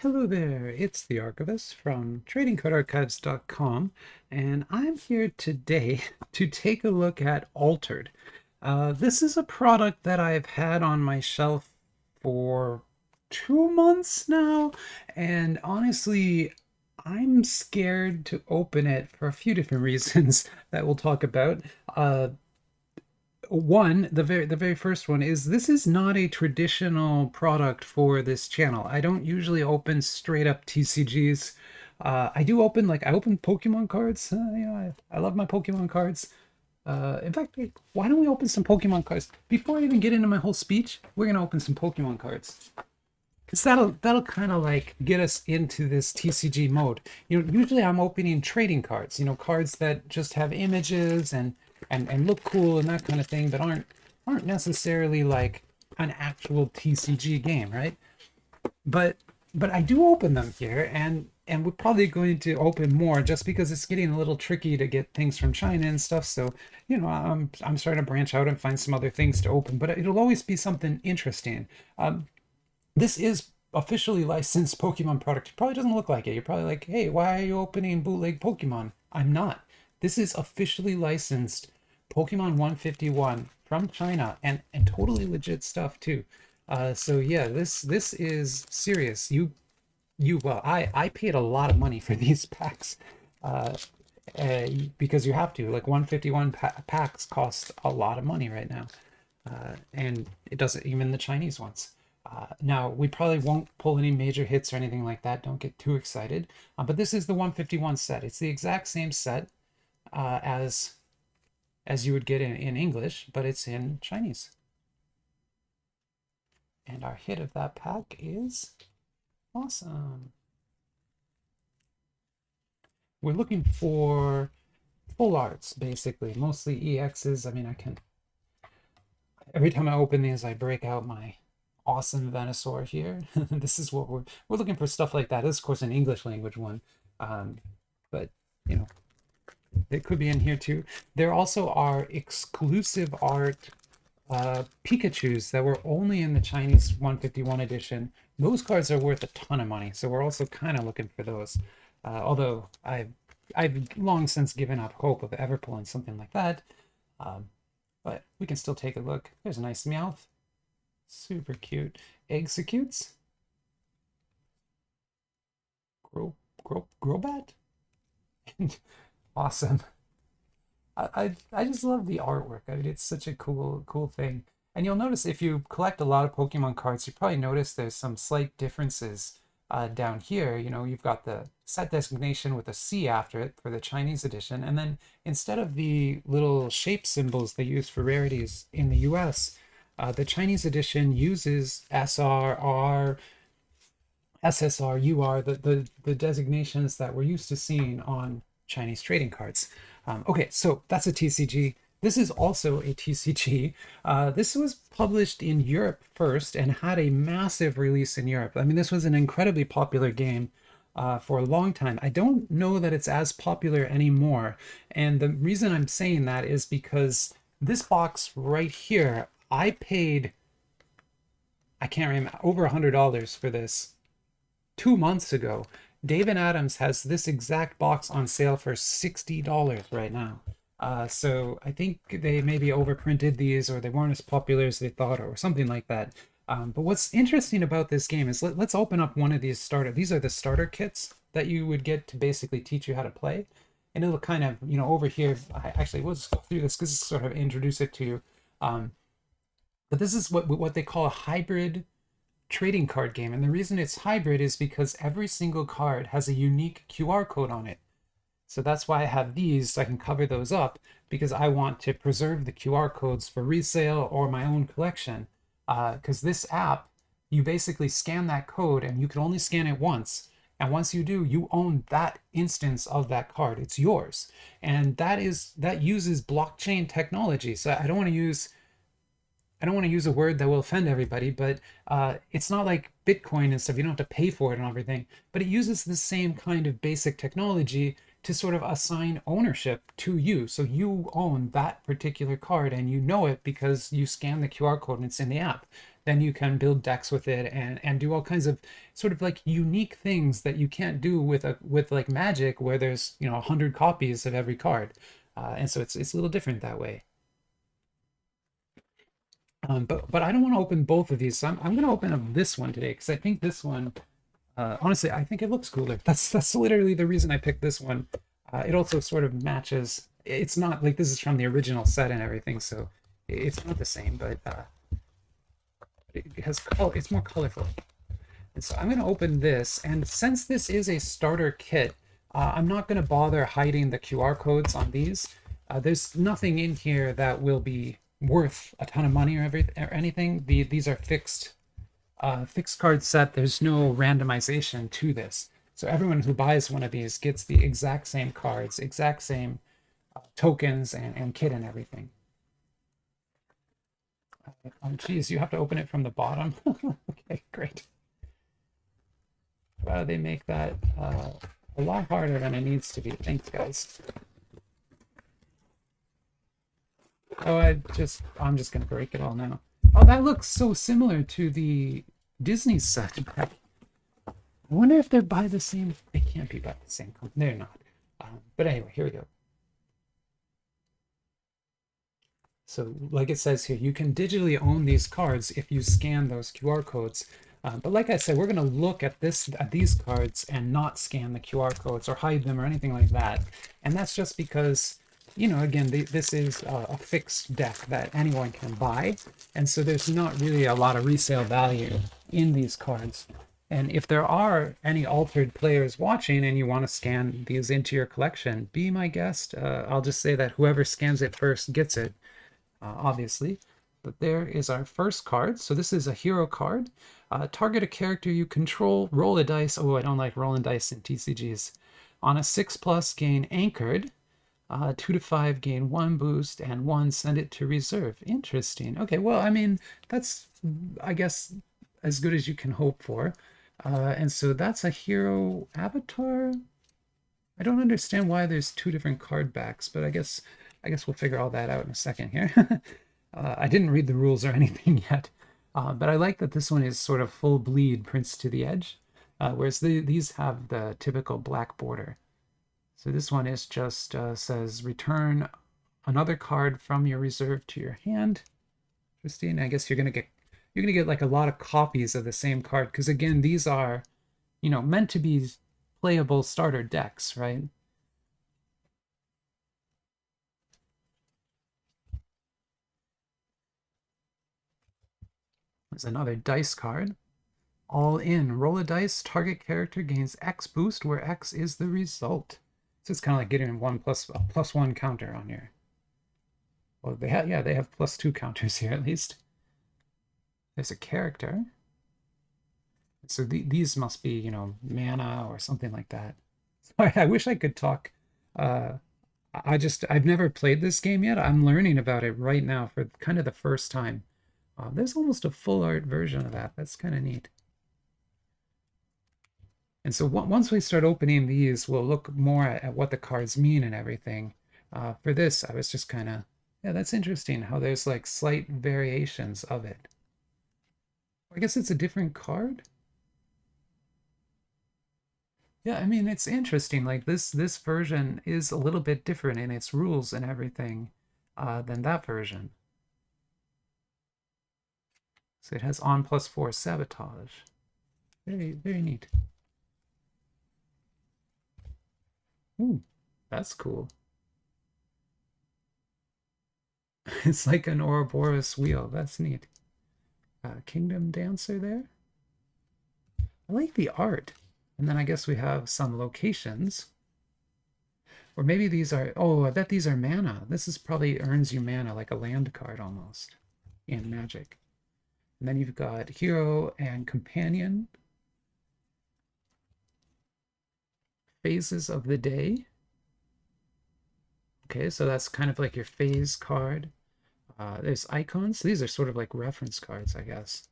Hello there, it's the Archivist from TradingCardArchives.com, and I'm here today to take a look at Altered. This is a product that I've had on my shelf for 2 months now, and honestly, I'm scared to open it for a few different reasons that we'll talk about. Uh, One, the very first one is this is not a traditional product for this channel. I don't usually open straight up TCGs. I do open I open Pokemon cards. I love my Pokemon cards. In fact, why don't we open some Pokemon cards before I even get into my whole speech? We're gonna open some Pokemon cards because that'll kind of like get us into this TCG mode. Usually I'm opening trading cards, cards that just have images and look cool and that kind of thing, but aren't necessarily like an actual TCG game, right? But I do open them here, and we're probably going to open more just because it's getting a little tricky to get things from China and stuff. So, I'm starting to branch out and find some other things to open, but it'll always be something interesting. This is officially licensed Pokemon product. It probably doesn't look like it. You're probably like, hey, why are you opening bootleg Pokemon? I'm not. This is officially licensed Pokemon 151 from China and totally legit stuff too. So yeah, this is serious. I paid a lot of money for these packs. Uh, because you have to. Like 151 packs cost a lot of money right now. And it doesn't, even the Chinese ones. Now, we probably won't pull any major hits or anything like that. Don't get too excited. But this is the 151 set. It's the exact same set as you would get in English, but it's in Chinese. And our hit of that pack is awesome. We're looking for full arts, basically, mostly EXs. I mean, every time I open these, I break out my awesome Venusaur here. This is what we're looking for, stuff like that. This is, of course, an English language one, but you know, it could be in here too. There also are exclusive art Pikachus that were only in the Chinese 151 edition. Those cards are worth a ton of money, so we're also kind of looking for those. Although I've long since given up hope of ever pulling something like that. Um, but we can still take a look. There's a nice Meowth. Super cute. Executes. Grobat? Awesome. I just love the artwork. I mean, it's such a cool thing. And you'll notice if you collect a lot of Pokemon cards, you probably notice there's some slight differences down here. You've got the set designation with a C after it for the Chinese edition, and then instead of the little shape symbols they use for rarities in the US, the Chinese edition uses SRR, SSR, UR, the designations that we're used to seeing on Chinese trading cards. Okay, so that's a TCG. This is also a TCG. This was published in Europe first and had a massive release in Europe. I mean, this was an incredibly popular game for a long time. I don't know that it's as popular anymore. And the reason I'm saying that is because this box right here, I paid, I can't remember, over $100 for this 2 months ago. David Adams has this exact box on sale for $60 right now. So I think they maybe overprinted these, or they weren't as popular as they thought, or something like that. But what's interesting about this game is let's open up one of these starter. These are the starter kits that you would get to basically teach you how to play. And it'll kind of, over here, we'll just go through this because this sort of introduce it to you. But this is what they call a hybrid trading card game. And the reason it's hybrid is because every single card has a unique QR code on it. So that's why I have these, so I can cover those up, because I want to preserve the QR codes for resale or my own collection. Because this app, you basically scan that code and you can only scan it once. And once you do, you own that instance of that card. It's yours. And that uses blockchain technology. So I don't want to use a word that will offend everybody, but it's not like Bitcoin and stuff. You don't have to pay for it and everything, but it uses the same kind of basic technology to sort of assign ownership to you. So you own that particular card and you know it because you scan the QR code and it's in the app. then you can build decks with it and do all kinds of sort of like unique things that you can't do with like Magic, where there's 100 copies of every card, and so it's a little different that way. But I don't want to open both of these, so I'm going to open up this one today because I think this one, honestly, I think it looks cooler. That's literally the reason I picked this one. It also sort of matches. It's not like this is from the original set and everything, so it's not the same, but it has color. It's more colorful. And so I'm going to open this, and since this is a starter kit, I'm not going to bother hiding the QR codes on these. There's nothing in here that will be worth a ton of money or anything. These are fixed card set. There's no randomization to this. So everyone who buys one of these gets the exact same cards, exact same tokens and kit and everything. Oh, geez, you have to open it from the bottom. Okay, great. They make that a lot harder than it needs to be. Thanks, guys. Oh, I'm just gonna break it all now. Oh, that looks so similar to the Disney set. I wonder if they're by the same. They can't be by the same company. They're not. But anyway, here we go. So, like it says here, you can digitally own these cards if you scan those QR codes. But like I said, we're going to look at these cards and not scan the QR codes or hide them or anything like that. And that's just because, again, this is a fixed deck that anyone can buy. And so there's not really a lot of resale value in these cards. And if there are any altered players watching and you want to scan these into your collection, be my guest. I'll just say that whoever scans it first gets it. Obviously. But there is our first card. So this is a hero card. Target a character you control, roll a dice. Oh, I don't like rolling dice in TCGs. On a 6+, gain anchored. 2 to 5, gain 1 boost, and 1, send it to reserve. Interesting. Okay, well, I mean, that's, I guess, as good as you can hope for. And so that's a hero avatar. I don't understand why there's 2 different card backs, but I guess we'll figure all that out in a second here. I didn't read the rules or anything yet, but I like that this one is sort of full bleed Prince to the Edge, whereas these have the typical black border. So this one is just says return another card from your reserve to your hand. Interesting. I guess you're gonna get like a lot of copies of the same card because again, these are meant to be playable starter decks, right? There's another dice card. All in. Roll a dice. Target character gains X boost, where X is the result. So it's kind of like getting a +1 counter on your. Well, they have +2 counters here at least. There's a character. So these must be mana or something like that. Sorry, I wish I could talk. I've never played this game yet. I'm learning about it right now for kind of the first time. There's almost a full art version of that. That's kind of neat. And so once we start opening these, we'll look more at what the cards mean and everything. For this, I was just kind of, yeah, that's interesting how there's like slight variations of it. I guess it's a different card. Yeah, I mean, it's interesting. Like this version is a little bit different in its rules and everything than that version. So it has on +4 sabotage. Very, very neat. Ooh, that's cool. It's like an Ouroboros wheel. That's neat. Kingdom Dancer there. I like the art. And then I guess we have some locations. Or maybe these are, oh, I bet these are mana. This is probably earns you mana, like a land card almost in Magic. And then you've got hero and companion. Phases of the day. Okay, so that's kind of like your phase card. There's icons. These are sort of like reference cards, I guess.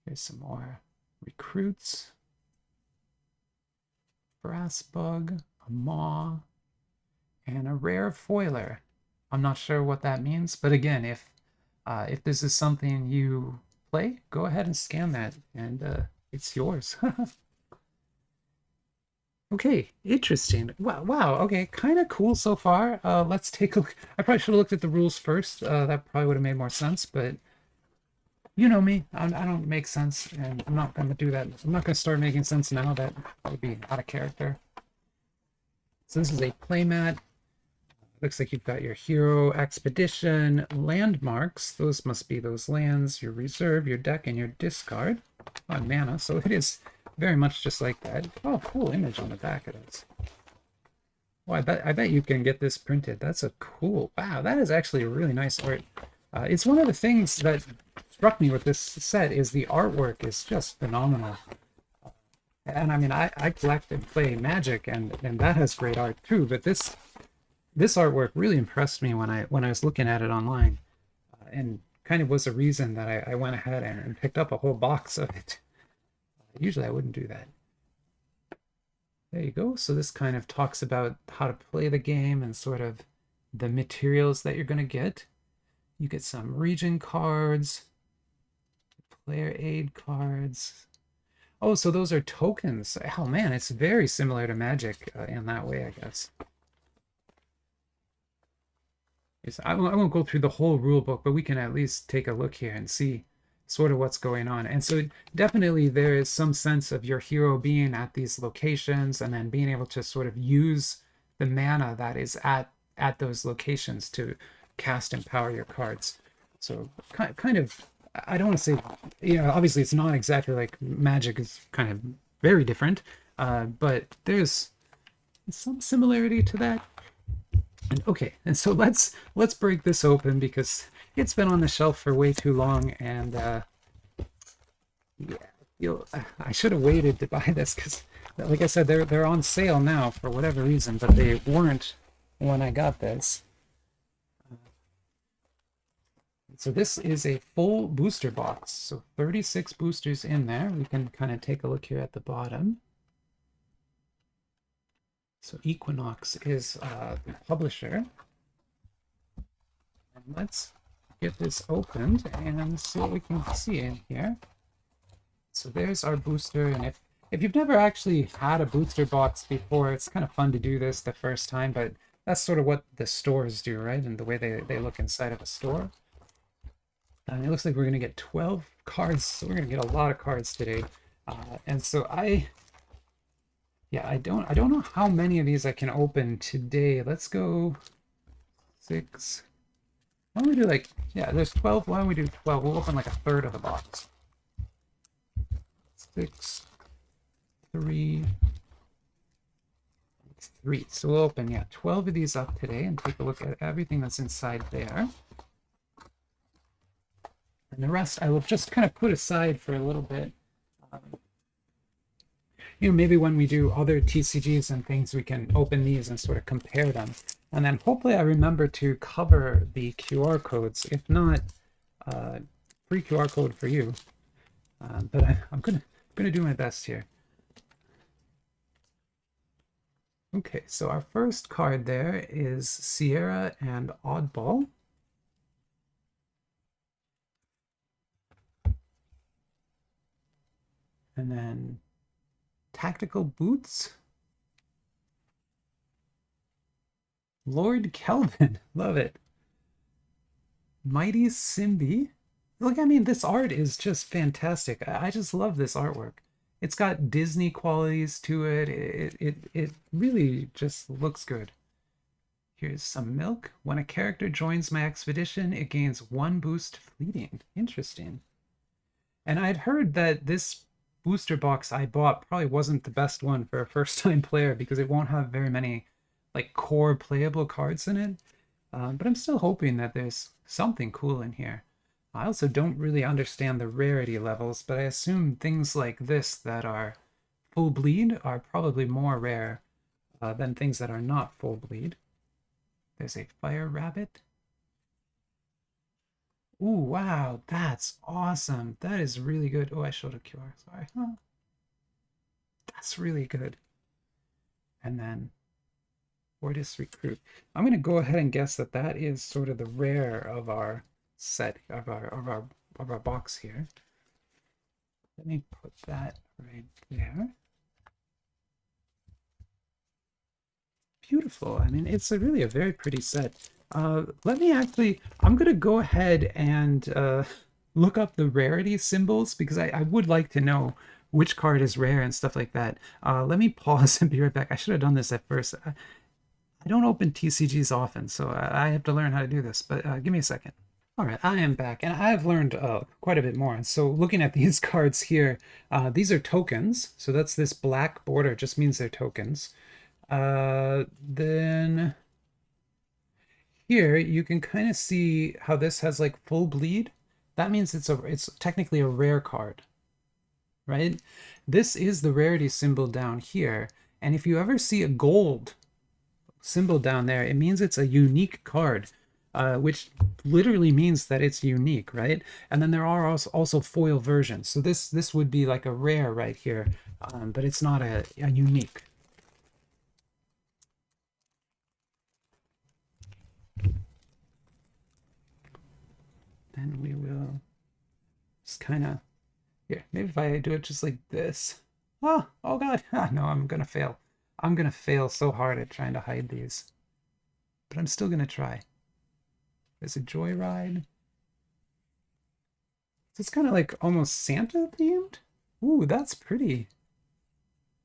There's some more recruits. Brass bug, a maw, and a rare foiler. I'm not sure what that means, but again, if this is something you play, go ahead and scan that, and it's yours. Okay, interesting. Wow, wow. Okay, kind of cool so far. Let's take a look. I probably should have looked at the rules first. That probably would have made more sense, but you know me, I don't make sense, and I'm not going to do that. I'm not going to start making sense now. That would be out of character. So this is a playmat. Looks like you've got your hero, expedition, landmarks. Those must be those lands, your reserve, your deck, and your discard. On mana, so it is very much just like that. Oh, cool image on the back of this. Well, I bet you can get this printed. That's a cool. Wow, that is actually a really nice art. It's one of the things that struck me with this set is the artwork is just phenomenal. And I mean, I collect and play Magic, and that has great art too. But this artwork really impressed me when I was looking at it online, and kind of was a reason that I went ahead and picked up a whole box of it. Usually I wouldn't do that. There you go. So this kind of talks about how to play the game and sort of the materials that you're going to get. You get some region cards, player aid cards. Oh, so those are tokens. Oh man, it's very similar to Magic in that way, I guess. I won't go through the whole rule book, but we can at least take a look here and see sort of what's going on. And so definitely there is some sense of your hero being at these locations and then being able to sort of use the mana that is at those locations to cast and power your cards. So kind of, I don't want to say, you know, obviously it's not exactly like Magic, is kind of very different, but there's some similarity to that. And okay, and so let's break this open because it's been on the shelf for way too long, and yeah, I should have waited to buy this because, like I said, they're on sale now for whatever reason, but they weren't when I got this. So this is a full booster box, so 36 boosters in there. We can kind of take a look here at the bottom. So Equinox is the publisher. And let's get this opened and see what we can see in here. So there's our booster, and if you've never actually had a booster box before, it's kind of fun to do this the first time, but that's sort of what the stores do, right? And the way they look inside of a store. And it looks like we're going to get 12 cards, so we're going to get a lot of cards today. And so I don't know how many of these I can open today. Let's go 6. Why don't we do like, yeah, there's 12. Why don't we do 12? We'll open like a third of the box. 6, 3, 3. So we'll open, yeah, 12 of these up today and take a look at everything that's inside there. And the rest I will just kind of put aside for a little bit. You know, maybe when we do other TCGs and things, we can open these and sort of compare them. And then hopefully I remember to cover the QR codes. If not, free QR code for you. But I'm gonna do my best here. Okay, so our first card there is Sierra and Oddball. And then Tactical Boots. Lord Kelvin, love it. Mighty Simbi. Look, I mean, this art is just fantastic. I just love this artwork. It's got Disney qualities to it. It really just looks good. Here's some milk. When a character joins my expedition, it gains 1 boost fleeting. Interesting. And I'd heard that this booster box I bought probably wasn't the best one for a first-time player because it won't have very many like core playable cards in it. But I'm still hoping that there's something cool in here. I also don't really understand the rarity levels, but I assume things like this that are full bleed are probably more rare than things that are not full bleed. There's a fire rabbit. Ooh, wow, that's awesome. That is really good. Oh, I showed a QR, sorry. Huh. That's really good. And then Fortis Recruit. I'm going to go ahead and guess that that is sort of the rare of our set, of our of our box here. Let me put that right there. Beautiful. I mean, it's really a very pretty set. Let me actually, I'm going to go ahead and look up the rarity symbols because I would like to know which card is rare and stuff like that. Let me pause and be right back. I should have done this at first. I don't open TCGs often, so I have to learn how to do this, but give me a second. All right, I am back, and I've learned quite a bit more. And so looking at these cards here, these are tokens. So that's this black border, just means they're tokens. Then here you can kind of see how this has like full bleed. That means it's technically a rare card, right? This is the rarity symbol down here. And if you ever see a gold symbol down there, it means it's a unique card, which literally means that it's unique, right? And then there are also foil versions. So this would be like a rare right here, but it's not a unique. Then we will just kind of, here, maybe if I do it just like this. Oh God, no, I'm gonna fail. I'm gonna fail so hard at trying to hide these. But I'm still gonna try. There's a joyride. It's kind of like almost Santa themed. Ooh, that's pretty.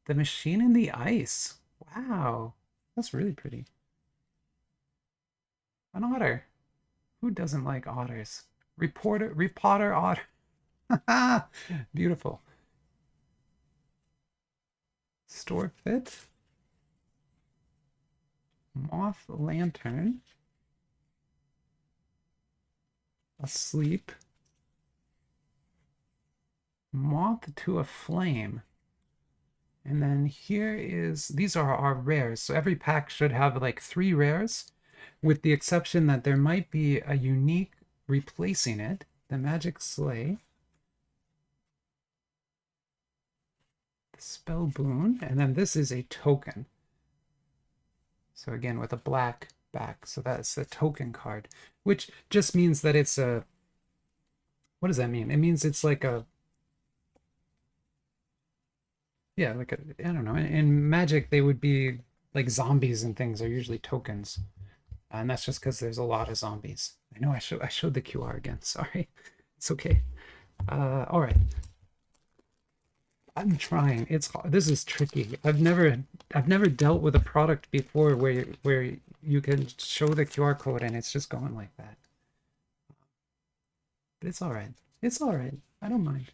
The machine in the ice. Wow, that's really pretty. An otter. Who doesn't like otters? Repotter otter. Beautiful. Store fit. Moth lantern. Asleep. Moth to a flame. And then here is, these are our rares. So every pack should have like 3 rares, with the exception that there might be a unique replacing it. The Magic Sleigh. The Spell Boon. And then this is a token. So again, with a black back. So that's a token card, which just means that it's a, what does that mean? It means it's like a, yeah, like a, I don't know. In Magic, they would be like zombies and things are usually tokens. And that's just because there's a lot of zombies. I know I showed the QR again. Sorry. It's okay. All right. I'm trying. This is tricky. I've never dealt with a product before where you can show the QR code and it's just going like that. But it's all right. It's all right. I don't mind.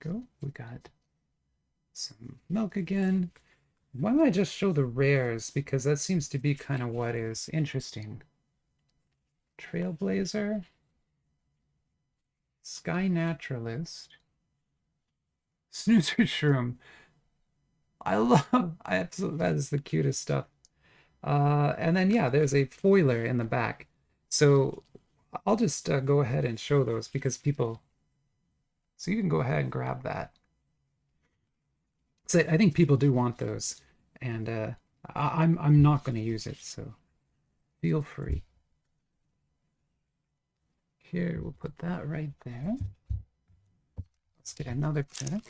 Go. We got some milk again. Why don't I just show the rares? Because that seems to be kind of what is interesting. Trailblazer. Sky Naturalist. Snoozer Shroom. I absolutely, that is the cutest stuff. And then, yeah, there's a foiler in the back. So I'll just go ahead and show those because people, so you can go ahead and grab that. So I think people do want those, and I'm not going to use it, so feel free. Here, we'll put that right there. Let's get another pack.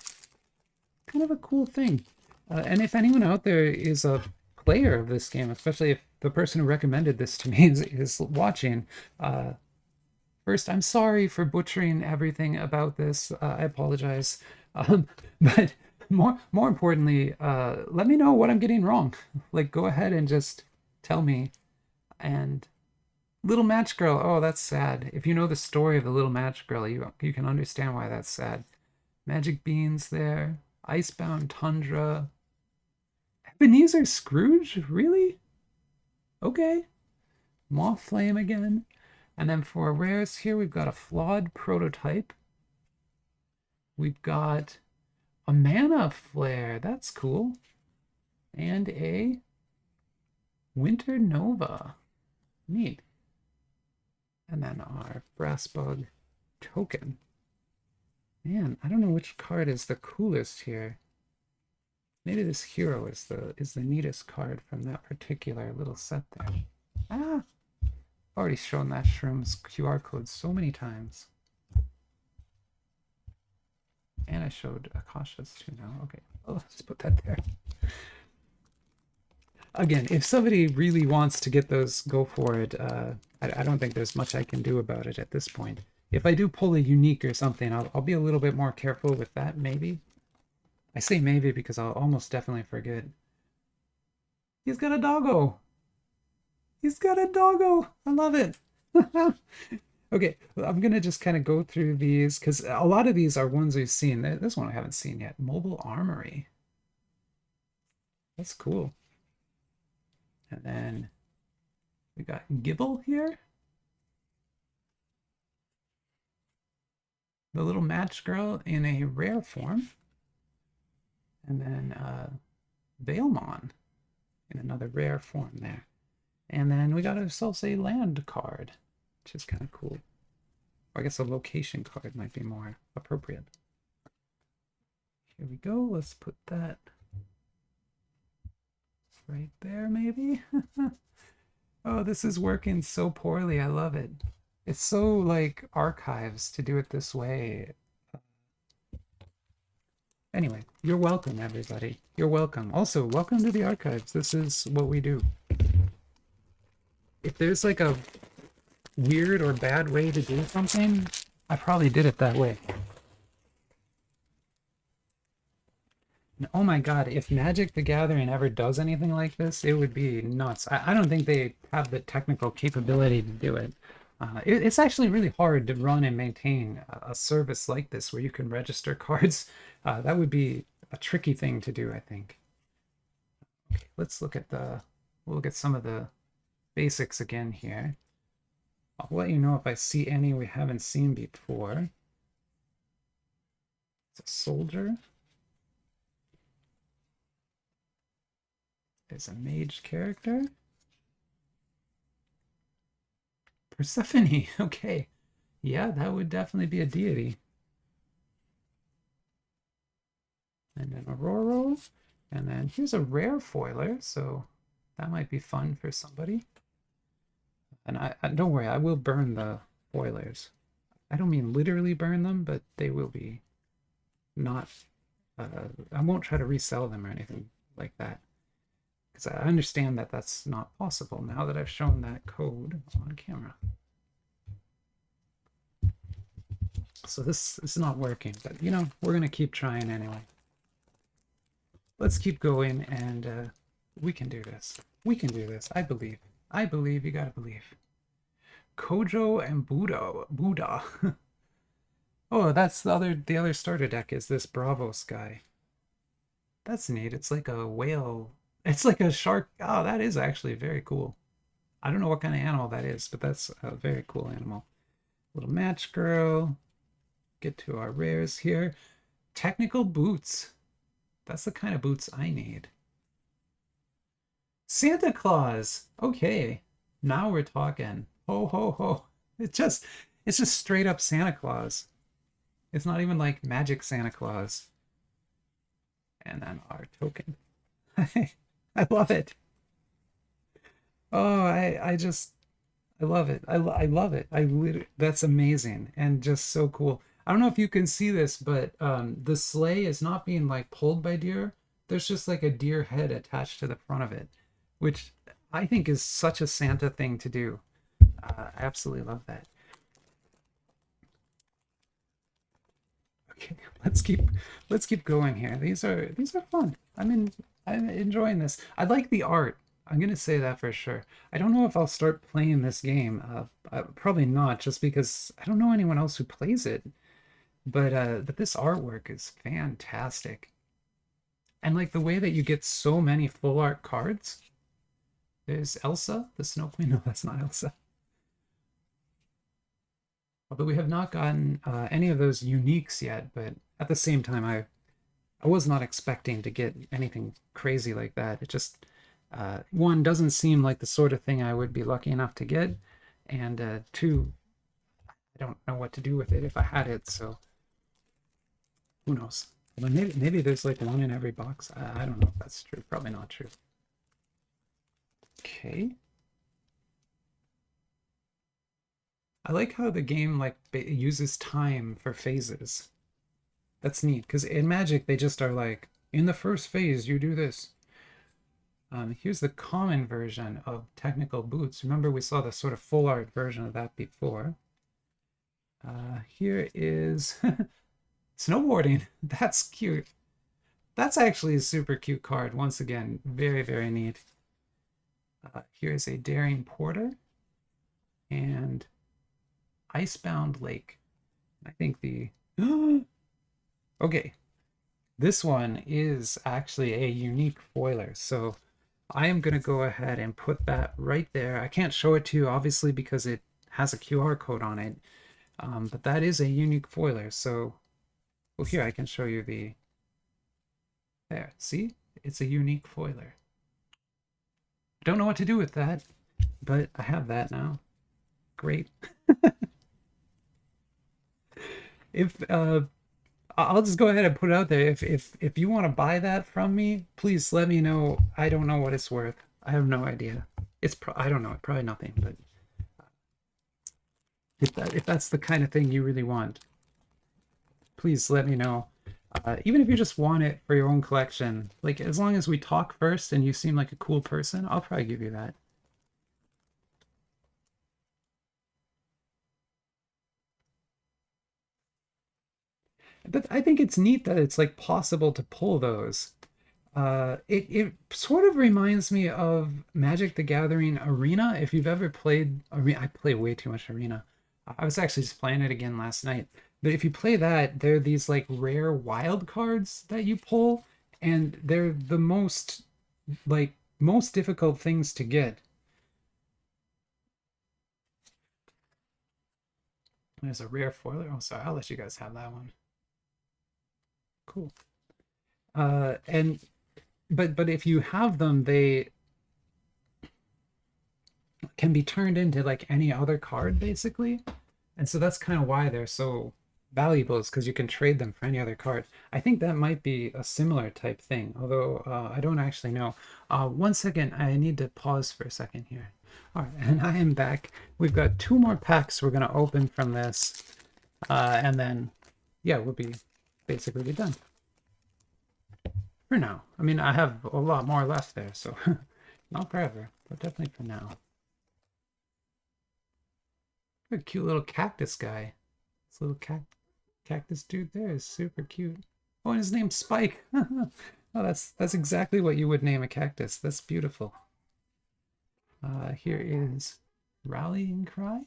Kind of a cool thing. And if anyone out there is a player of this game, especially if the person who recommended this to me is watching, first, I'm sorry for butchering everything about this. I apologize. But more importantly, let me know what I'm getting wrong. Like, go ahead and just tell me. And Little Match Girl, oh, that's sad. If you know the story of the Little Match Girl, you can understand why that's sad. Magic Beans there. Icebound Tundra. Ebenezer Scrooge? Really? Okay. Moth Flame again. And then for rares here, we've got a Flawed Prototype. We've got a Mana Flare. That's cool. And a Winter Nova. Neat. And then our Brass Bug token. Man, I don't know which card is the coolest here. Maybe this hero is the neatest card from that particular little set there. Ah! already shown that Shroom's QR code so many times. And I showed Akasha's too now. Okay, oh, let's put that there. Again, if somebody really wants to get those, go for it. I don't think there's much I can do about it at this point. If I do pull a unique or something, I'll be a little bit more careful with that, maybe. I say maybe because I'll almost definitely forget. He's got a doggo! He's got a doggo! I love it! Okay, I'm gonna just kind of go through these, because a lot of these are ones we've seen. This one I haven't seen yet. Mobile Armory. That's cool. And then we got Gibble here. The little match girl in a rare form. And then Vailmon in another rare form there. And then we got ourselves a land card, which is kind of cool. Or I guess a location card might be more appropriate. Here we go. Let's put that right there, maybe. Oh, this is working so poorly. I love it. It's so like archives to do it this way. Anyway, you're welcome, everybody. You're welcome. Also, welcome to the archives. This is what we do. If there's like a weird or bad way to do something, I probably did it that way. And oh my god, if Magic the Gathering ever does anything like this, it would be nuts. I don't think they have the technical capability to do it. It's actually really hard to run and maintain a service like this where you can register cards. That would be a tricky thing to do, I think. Okay, let's look at we'll look at some of the basics again here. I'll let you know if I see any we haven't seen before. It's a soldier. There's a mage character. Persephone, okay. Yeah, that would definitely be a deity. And then Aurora. And then here's a rare foiler, so that might be fun for somebody. And I don't worry, I will burn the foilers. I don't mean literally burn them, but they will be not... I won't try to resell them or anything like that. Because I understand that that's not possible now that I've shown that code on camera. So this is not working, but you know, we're going to keep trying anyway. Let's keep going, and we can do this. We can do this. I believe. I believe. You gotta believe. Kojo and Buddha. Oh, that's the other starter deck is this Bravos guy. That's neat. It's like a whale. It's like a shark. Oh, that is actually very cool. I don't know what kind of animal that is, but that's a very cool animal. Little match girl. Get to our rares here. Technical boots. That's the kind of boots I need. Santa Claus. Okay. Now we're talking. Ho ho ho. It's just straight up Santa Claus. It's not even like magic Santa Claus. And then our token. I love it. Oh, I love it. I love it. That's amazing and just so cool. I don't know if you can see this, but the sleigh is not being like pulled by deer. There's just like a deer head attached to the front of it, which I think is such a Santa thing to do. I absolutely love that. Okay, let's keep going here. These are fun. I'm enjoying this. I like the art. I'm gonna say that for sure. I don't know if I'll start playing this game. Probably not, just because I don't know anyone else who plays it. But this artwork is fantastic. And like the way that you get so many full art cards. There's Elsa, the Snow Queen. No, that's not Elsa. Although we have not gotten any of those uniques yet, but at the same time, I was not expecting to get anything crazy like that. It just, one, doesn't seem like the sort of thing I would be lucky enough to get, and two, I don't know what to do with it if I had it, so who knows? Well, maybe there's like one in every box. I don't know if that's true. Probably not true. Okay. I like how the game like uses time for phases. That's neat because in Magic they just are like in the first phase you do this. Here's the common version of technical boots. Remember we saw the sort of full art version of that before. Here is snowboarding. That's cute. That's actually a super cute card. Once again, very, very neat. Here's a Daring Porter and Icebound Lake. I think the... Okay, this one is actually a unique foiler. So I am going to go ahead and put that right there. I can't show it to you, obviously, because it has a QR code on it. But that is a unique foiler. So, well, here I can show you the... There, see? It's a unique foiler. Don't know what to do with that, but I have that now. Great. If I'll just go ahead and put it out there. If you want to buy that from me, please let me know. I don't know what it's worth. I have no idea. I don't know. Probably nothing. But if that's the kind of thing you really want, please let me know. Even if you just want it for your own collection, like as long as we talk first and you seem like a cool person, I'll probably give you that. But I think it's neat that it's like possible to pull those. It sort of reminds me of Magic the Gathering Arena. If you've ever played Arena, I play way too much Arena. I was actually just playing it again last night. But if you play that, there are these like rare wild cards that you pull, and they're the most difficult things to get. There's a rare foiler. Oh, sorry, I'll let you guys have that one. Cool. And but if you have them, they can be turned into like any other card basically. And so that's kind of why they're so valuable, is because you can trade them for any other card. I think that might be a similar type thing, although I don't actually know. 1 second, I need to pause for a second here. All right, and I am back. We've got 2 more packs we're going to open from this, and then, yeah, we'll be basically be done. For now. I mean, I have a lot more left there, so not forever, but definitely for now. A cute little cactus guy. This little cactus dude there is super cute. Oh, and his name's Spike. Oh, that's exactly what you would name a cactus. That's beautiful. Here is Rallying Cry.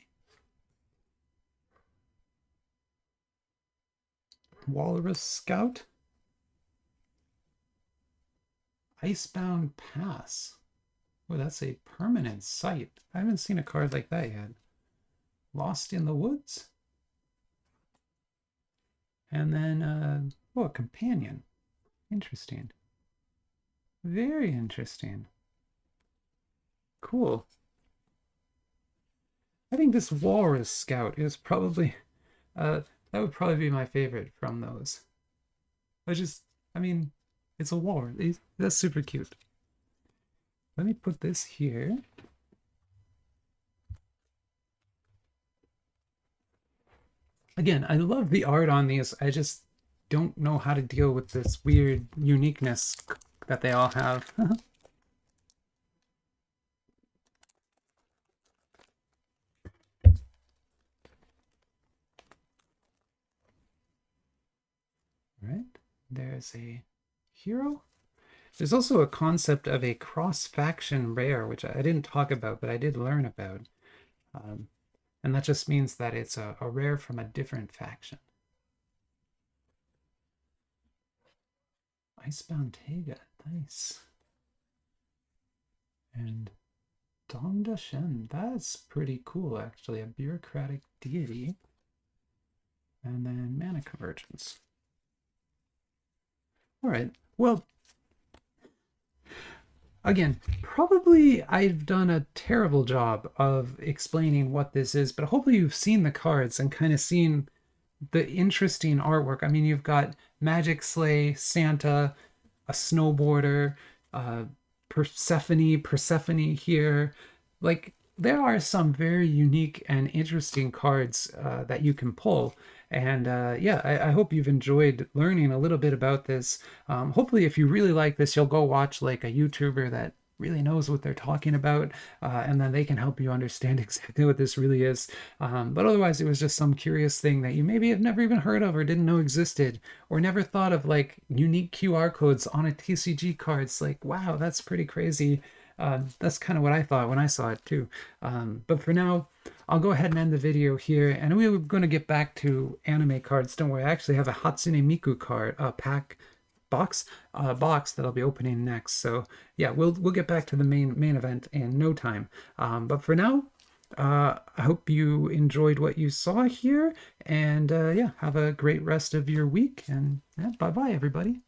Walrus Scout. Icebound Pass. Oh, that's a permanent site. I haven't seen a card like that yet. Lost in the Woods. And then, oh, a companion. Interesting. Very interesting. Cool. I think this Walrus Scout is probably, that would probably be my favorite from those. I mean, it's a walrus. That's super cute. Let me put this here. Again, I love the art on these. I just don't know how to deal with this weird uniqueness that they all have. Right, there's a hero. There's also a concept of a cross-faction rare, which I didn't talk about, but I did learn about. And that just means that it's a rare from a different faction. Icebound Taiga, nice. And Dongda Shen, that's pretty cool, actually. A bureaucratic deity. And then Mana Convergence. All right, well, again, probably I've done a terrible job of explaining what this is, but hopefully you've seen the cards and kind of seen the interesting artwork. I mean, you've got Magic Sleigh, Santa, a snowboarder, Persephone here. Like, there are some very unique and interesting cards that you can pull. And yeah, I hope you've enjoyed learning a little bit about this. Hopefully, if you really like this, you'll go watch like a YouTuber that really knows what they're talking about, and then they can help you understand exactly what this really is. But otherwise, it was just some curious thing that you maybe have never even heard of or didn't know existed, or never thought of, like unique QR codes on a TCG card. It's like, wow, that's pretty crazy. That's kind of what I thought when I saw it too. But for now, I'll go ahead and end the video here, and we're going to get back to anime cards. Don't worry, I actually have a Hatsune Miku card, pack box that I'll be opening next. So yeah, we'll get back to the main event in no time. But for now, I hope you enjoyed what you saw here, and yeah, have a great rest of your week, and yeah, bye bye everybody.